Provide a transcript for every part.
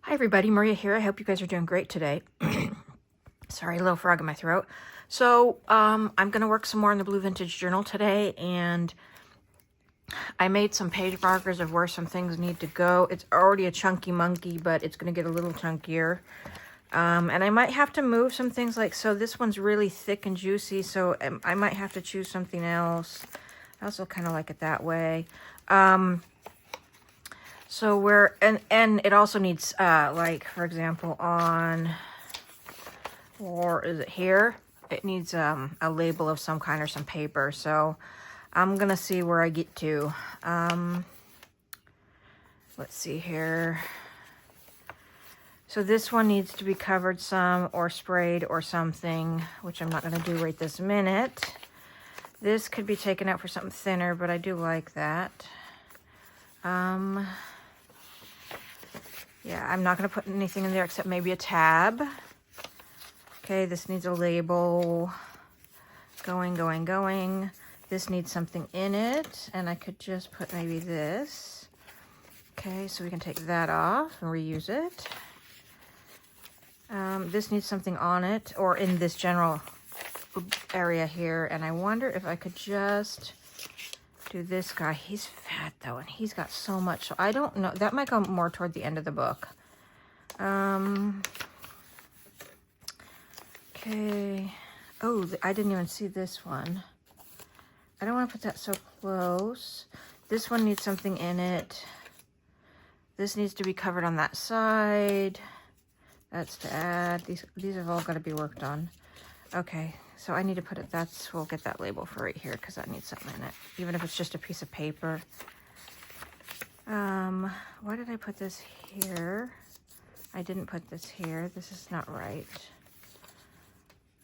Hi everybody, Maria here. I hope you guys are doing great today. Sorry, a little frog in my throat. So I'm going to work some more in the Blue Vintage Journal today, and I made some page markers of where some things need to go. It's already a chunky monkey, but it's going to get a little chunkier. And I might have to move some things like, so this one's really thick and juicy, so I might have to choose something else. I also kind of like it that way. So and it also needs, like, for example, or is it here? It needs a label of some kind or some paper. So I'm going to see where I get to. Let's see here. So this one needs to be covered some or sprayed or something, which I'm not going to do right this minute. This could be taken out for something thinner, but I do like that. Yeah, I'm not going to put anything in there except maybe a tab. Okay, this needs a label. Going. This needs something in it, and I could just put maybe this. Okay, so we can take that off and reuse it. This needs something on it, or in this general area here, and I wonder if I could just do this guy. He's fat though, and he's got so much, so I don't know. That might go more toward the end of the book. Okay. Oh, I didn't even see this one. I don't want to put that so close. This one needs something in it. This needs to be covered on that side. That's to add. These have all got to be worked on. Okay, so I need to put it, we'll get that label for right here because that needs something in it, even if it's just a piece of paper. Why did I put this here? I didn't put this here. This is not right.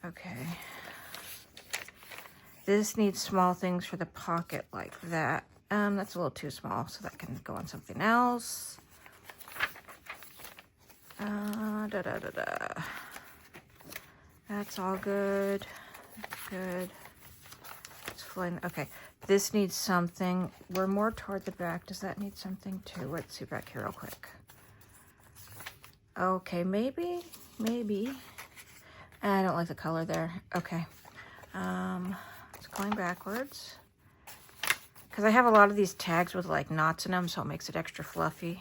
Okay. This needs small things for the pocket like that. That's a little too small, so that can go on something else. That's all good. Good. It's flying. Okay. This needs something. We're more toward the back. Does that need something too? Let's see back here real quick. Okay, maybe. I don't like the color there. Okay. It's going backwards. Because I have a lot of these tags with like knots in them, so it makes it extra fluffy.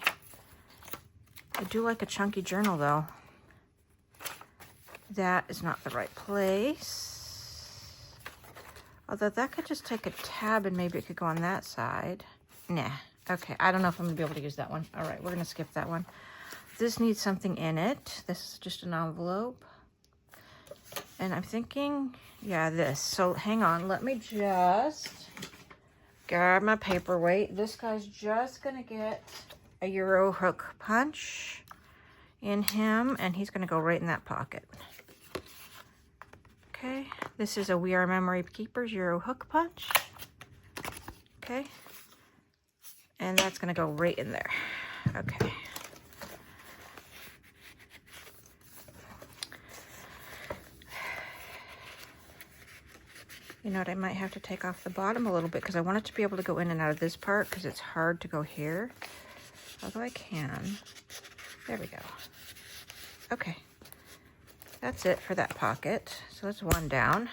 I do like a chunky journal though. That is not the right place. Although that could just take a tab and maybe it could go on that side. Nah. Okay, I don't know if I'm gonna be able to use that one. All right, we're gonna skip that one. This needs something in it. This is just an envelope. And I'm thinking, yeah, this. So hang on, let me just grab my paperweight. This guy's just gonna get a Euro hook punch in him, and he's gonna go right in that pocket. Okay, this is a We Are Memory Keepers Euro hook punch. Okay, and that's gonna go right in there. Okay. You know what, I might have to take off the bottom a little bit because I want it to be able to go in and out of this part because it's hard to go here. Although I can. There we go. Okay. That's it for that pocket. So that's one down.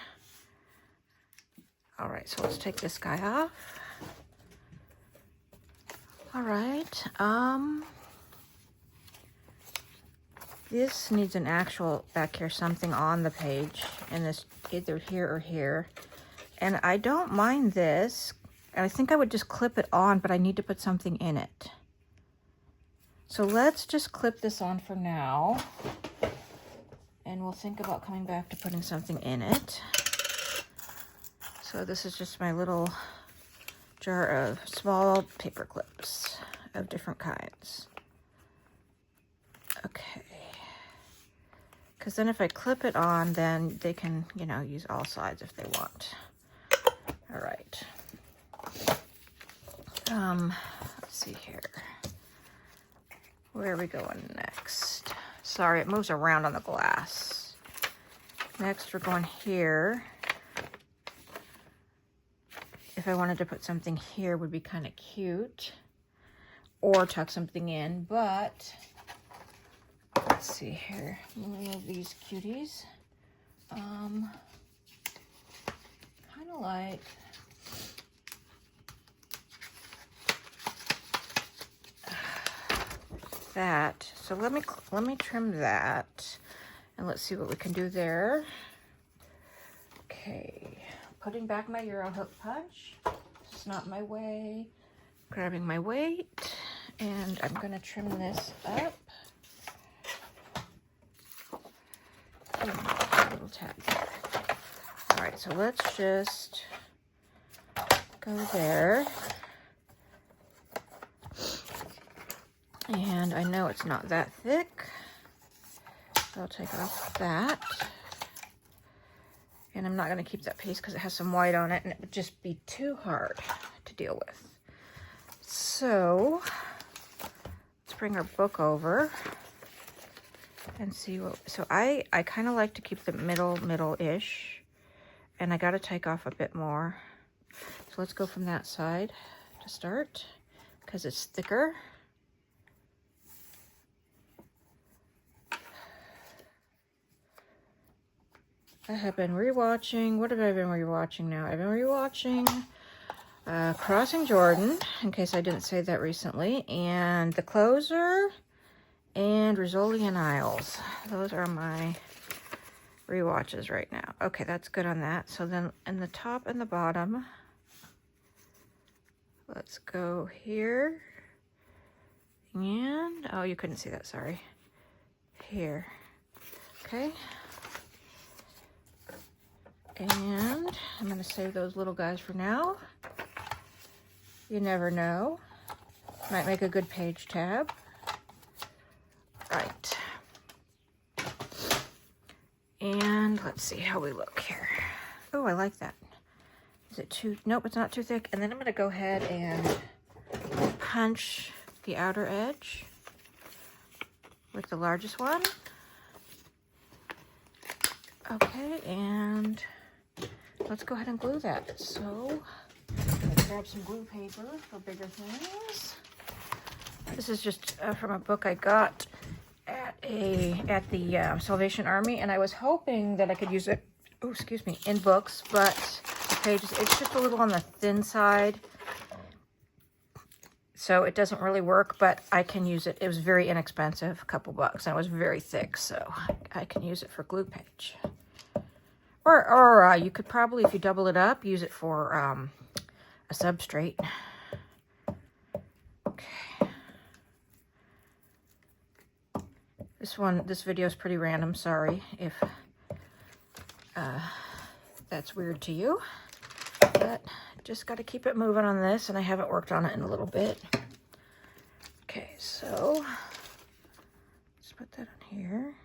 All right, so let's take this guy off. All right. This needs an actual back here, something on the page, and this either here or here. And I don't mind this. I think I would just clip it on, but I need to put something in it. So let's just clip this on for now. And we'll think about coming back to putting something in it. So this is just my little jar of small paper clips of different kinds. Okay. Because then if I clip it on, then they can, you know, use all sides if they want. All right. Let's see here. Where are we going next? Sorry, it moves around on the glass. Next, we're going here. If I wanted to put something here, would be kind of cute. Or tuck something in, but let's see here. Remove these cuties. Kind of like that. So let me trim that, and let's see what we can do there. Okay, putting back my Euro hook punch. It's not my way. Grabbing my weight, and I'm gonna trim this up. A little tap there. All right, so let's just go there. And I know it's not that thick, so I'll take off that. And I'm not gonna keep that piece because it has some white on it and it would just be too hard to deal with. So let's bring our book over and see what, so I kind of like to keep the middle-ish, and I got to take off a bit more. So let's go from that side to start because it's thicker. I have been rewatching, what have I been rewatching now? I've been rewatching Crossing Jordan, in case I didn't say that recently, and The Closer, and Rizzoli and Isles. Those are my rewatches right now. Okay, that's good on that. So then in the top and the bottom, let's go here. And, oh, you couldn't see that, sorry. Here. Okay. And I'm going to save those little guys for now. You never know. Might make a good page tab. Right. And let's see how we look here. Oh, I like that. Is it too, nope, it's not too thick. And then I'm going to go ahead and punch the outer edge with the largest one. Okay, and let's go ahead and glue that. So, let's grab some glue paper for bigger things. This is just from a book I got at the Salvation Army, and I was hoping that I could use it, oh, excuse me, in books, but the pages, it's just a little on the thin side, so it doesn't really work, but I can use it. It was very inexpensive, a couple bucks, and it was very thick, so I can use it for glue page. Or you could probably, if you double it up, use it for a substrate. Okay. This video is pretty random. Sorry if that's weird to you, but just got to keep it moving on this, and I haven't worked on it in a little bit. Okay, so let's put that on here.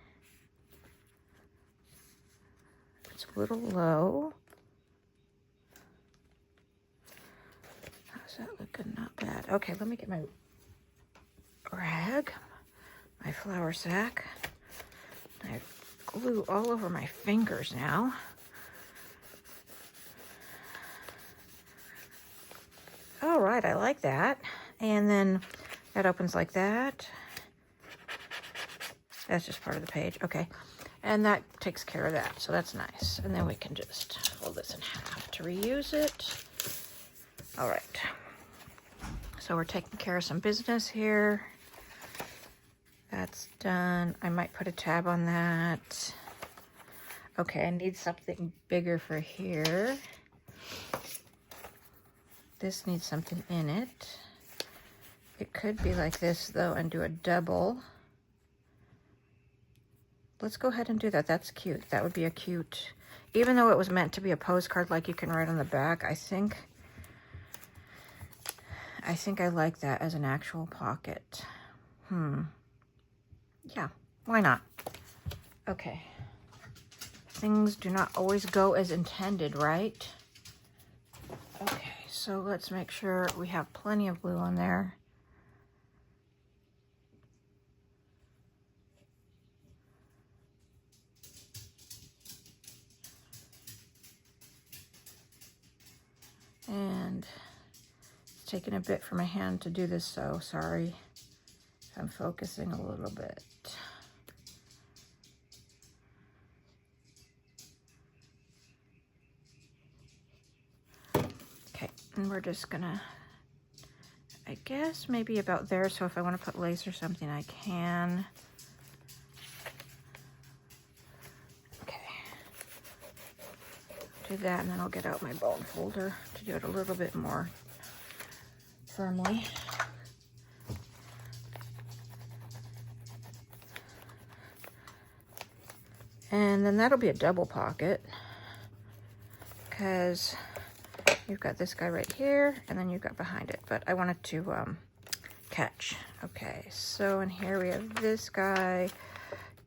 It's a little low. How's that looking? Not bad. Okay, let me get my rag, my flour sack. I have glue all over my fingers now. All right, I like that. And then that opens like that. That's just part of the page. Okay. And that takes care of that, so that's nice. And then we can just fold this in half to reuse it. All right. So we're taking care of some business here. That's done. I might put a tab on that. Okay, I need something bigger for here. This needs something in it. It could be like this, though, and do a double. Let's go ahead and do that. That's cute. That would be a cute, even though it was meant to be a postcard like you can write on the back, I think I like that as an actual pocket. Yeah, why not? Okay. Things do not always go as intended, right? Okay, so let's make sure we have plenty of glue on there. And it's taking a bit for my hand to do this, so sorry if I'm focusing a little bit. And we're just gonna, I guess maybe about there, so if I want to put lace or something, I can. Okay. Do that, and then I'll get out my bone folder to do it a little bit more firmly. And then that'll be a double pocket, because you've got this guy right here, and then you've got behind it, but I wanted to catch. Okay, so in here we have this guy.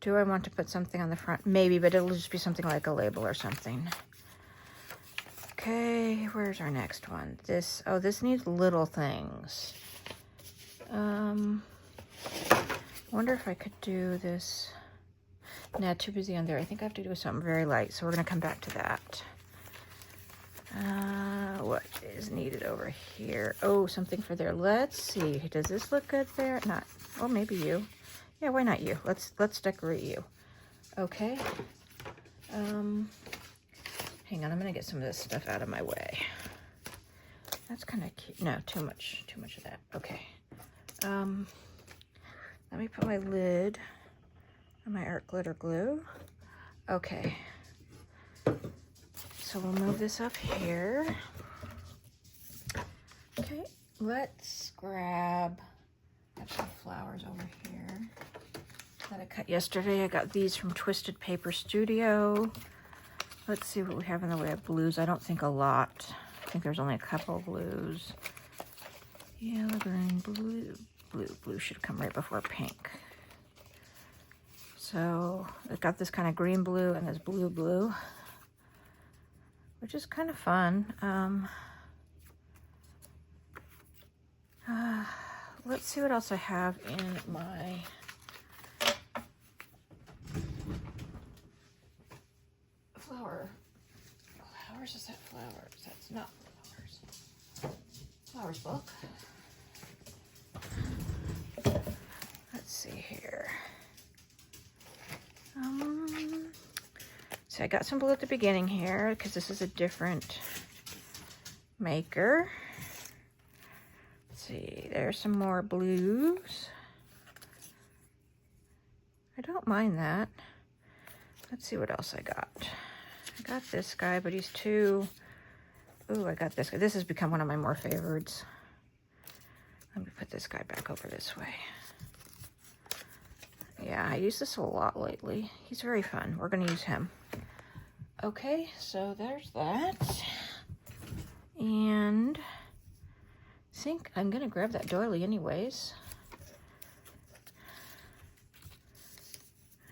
Do I want to put something on the front? Maybe, but it'll just be something like a label or something. Okay, where's our next one? This, oh, this needs little things. Wonder if I could do this. Nah, too busy on there. I think I have to do something very light, so we're gonna come back to that. What is needed over here? Oh, something for there. Let's see. Does this look good there? Not. Oh, maybe you. Yeah, why not you? Let's decorate you. Okay. Hang on. I'm gonna get some of this stuff out of my way. That's kind of cute. No, too much of that. Okay. Let me put my lid on my art glitter glue. Okay. So we'll move this up here. Okay, let's grab, I have some flowers over here that I cut yesterday. I got these from Twisted Paper Studio. Let's see what we have in the way of blues. I don't think a lot. I think there's only a couple of blues. Yellow, green, blue. Blue should come right before pink. So I've got this kind of green blue and this blue, which is kind of fun. Let's see what else I have in my flowers. Is that flowers? That's not flowers book. Let's see here. So I got some blue at the beginning here because this is a different maker. Let's see, there's some more blues. I don't mind that. Let's see what else I got. I got this guy, but he's too... Ooh, I got this guy. This has become one of my more favorites. Let me put this guy back over this way. Yeah, I use this a lot lately. He's very fun. We're going to use him. Okay, so there's that. And I think I'm going to grab that doily anyways.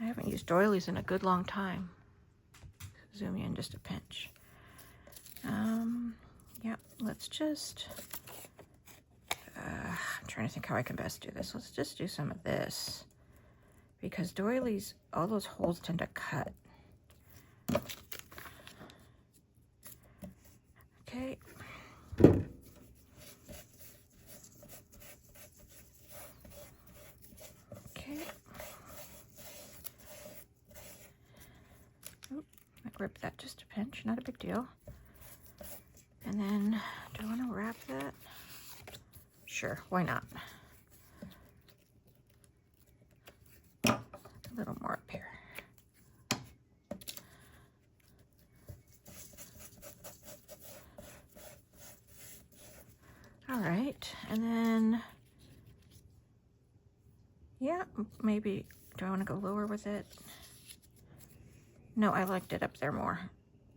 I haven't used doilies in a good long time. Zoom in just a pinch. Yeah, let's just... I'm trying to think how I can best do this. Let's just do some of this. Because doilies, all those holes tend to cut. Okay. Okay. Oop, I gripped that just a pinch, not a big deal. And then, do I want to wrap that? Sure, why not? A little more up here. All right, and then, yeah, maybe, do I want to go lower with it? No, I liked it up there more.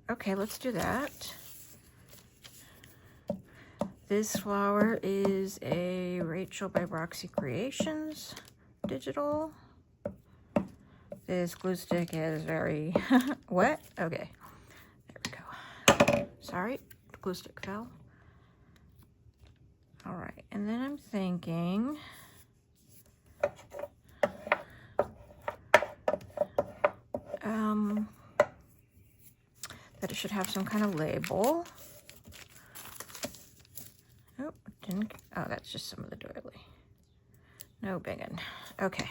Okay, let's do that. This flower is a Rachel by Roxy Creations digital. This glue stick is very wet. Okay, there we go. Sorry, the glue stick fell. All right, and then I'm thinking that it should have some kind of label. Oh, didn't. Oh, that's just some of the doily. No biggin. Okay.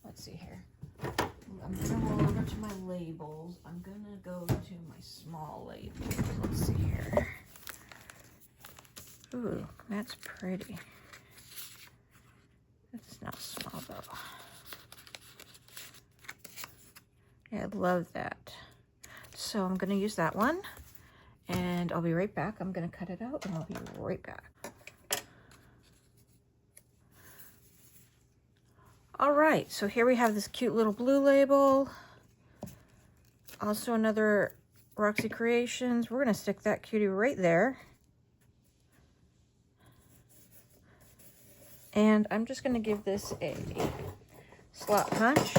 Let's see here. I'm gonna roll over to my labels. I'm gonna go to my small labels. Let's see here. Ooh, that's pretty. It's not small though. Yeah, I love that. So I'm gonna use that one and I'll be right back. I'm gonna cut it out and I'll be right back. All right, so here we have this cute little blue label. Also another Roxy Creations. We're gonna stick that cutie right there. And I'm just gonna give this a slot punch.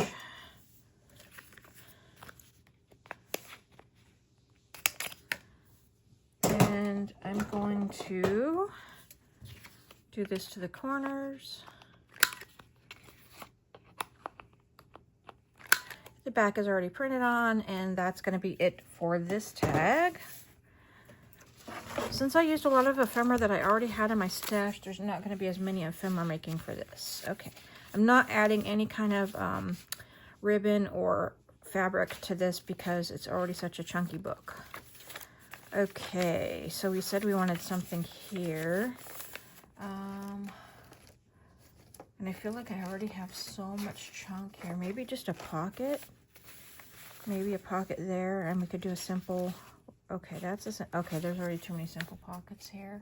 And I'm going to do this to the corners. The back is already printed on, and that's going to be it for this tag. Since I used a lot of ephemera that I already had in my stash, there's not going to be as many ephemera making for this. Okay, I'm not adding any kind of ribbon or fabric to this because it's already such a chunky book. Okay, so we said we wanted something here. And I feel like I already have so much chunk here. Maybe just a pocket. Maybe a pocket there, and we could do a simple. Okay, okay. There's already too many simple pockets here.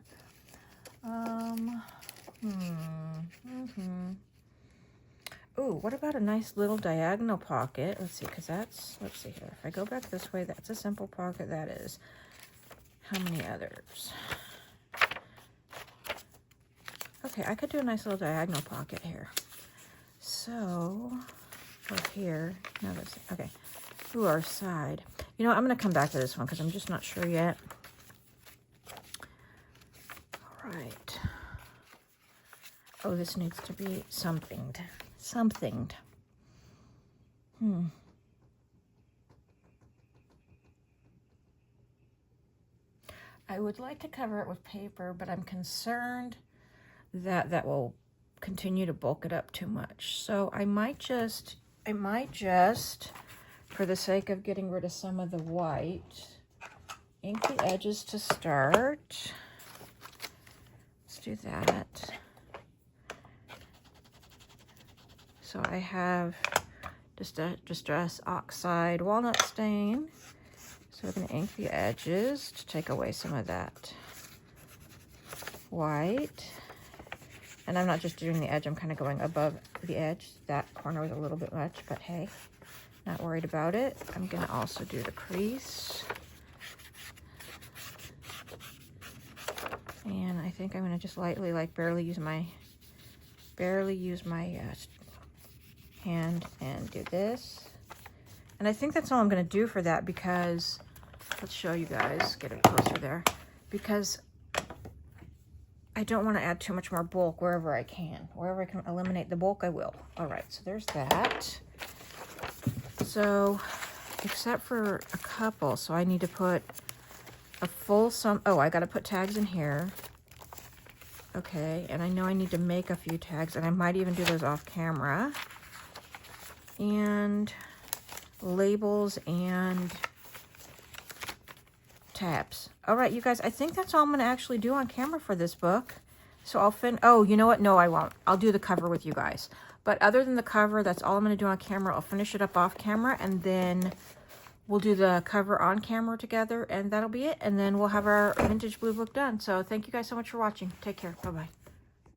Ooh, what about a nice little diagonal pocket? Let's see, because that's. Let's see here. If I go back this way, that's a simple pocket. That is. How many others? Okay, I could do a nice little diagonal pocket here. So, or here. No, that's okay. Ooh, our side. You know, I'm going to come back to this one because I'm just not sure yet. All right. Oh, this needs to be somethinged. Somethinged. I would like to cover it with paper, but I'm concerned that that will continue to bulk it up too much. So I might just, for the sake of getting rid of some of the white, ink the edges to start. Let's do that. So I have Distress Oxide Walnut Stain. So we're going to ink the edges to take away some of that white. And I'm not just doing the edge, I'm kind of going above the edge. That corner was a little bit much, but hey, not worried about it. I'm going to also do the crease. And I think I'm going to just lightly, like barely use my hand and do this. And I think that's all I'm going to do for that because, let's show you guys, get it closer there, because I don't want to add too much more bulk wherever I can. Wherever I can eliminate the bulk, I will. All right, so there's that. So, except for a couple, so I need to put a full sum. Oh, I got to put tags in here. Okay, and I know I need to make a few tags, and I might even do those off camera. And labels and tabs. All right, you guys, I think that's all I'm going to actually do on camera for this book. So I'll oh, you know what? No, I won't. I'll do the cover with you guys. But other than the cover, that's all I'm going to do on camera. I'll finish it up off camera, and then we'll do the cover on camera together, and that'll be it. And then we'll have our vintage blue book done. So thank you guys so much for watching. Take care. Bye-bye.